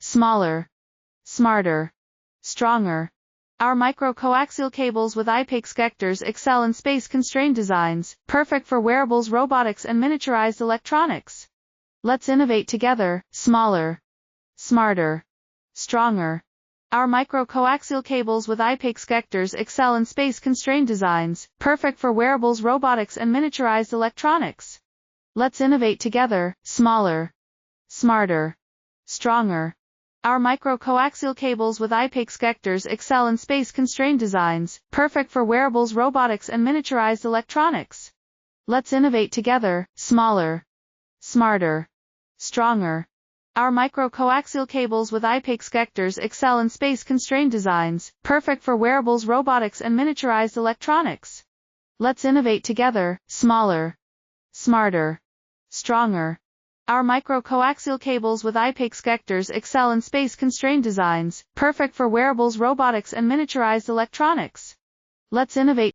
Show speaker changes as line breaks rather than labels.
smaller, smarter, stronger. Our micro-coaxial cables with IPEX connectors excel in space-constrained designs, perfect for wearables, robotics, and miniaturized electronics. Let's innovate together, smaller, smarter, stronger. Our micro-coaxial cables with IPEX connectors excel in space-constrained designs, perfect for wearables, robotics, and miniaturized electronics. Let's innovate together, smaller, smarter, stronger. Our micro-coaxial cables with IPEX connectors excel in space-constrained designs, perfect for wearables, robotics, and miniaturized electronics. Let's innovate together, smaller, smarter, stronger. Our micro-coaxial cables with IPEX connectors excel in space-constrained designs, perfect for wearables, robotics, and miniaturized electronics. Let's innovate together, smaller, smarter, stronger. Our micro-coaxial cables with IPEX connectors excel in space-constrained designs, perfect for wearables, robotics, and miniaturized electronics. Let's innovate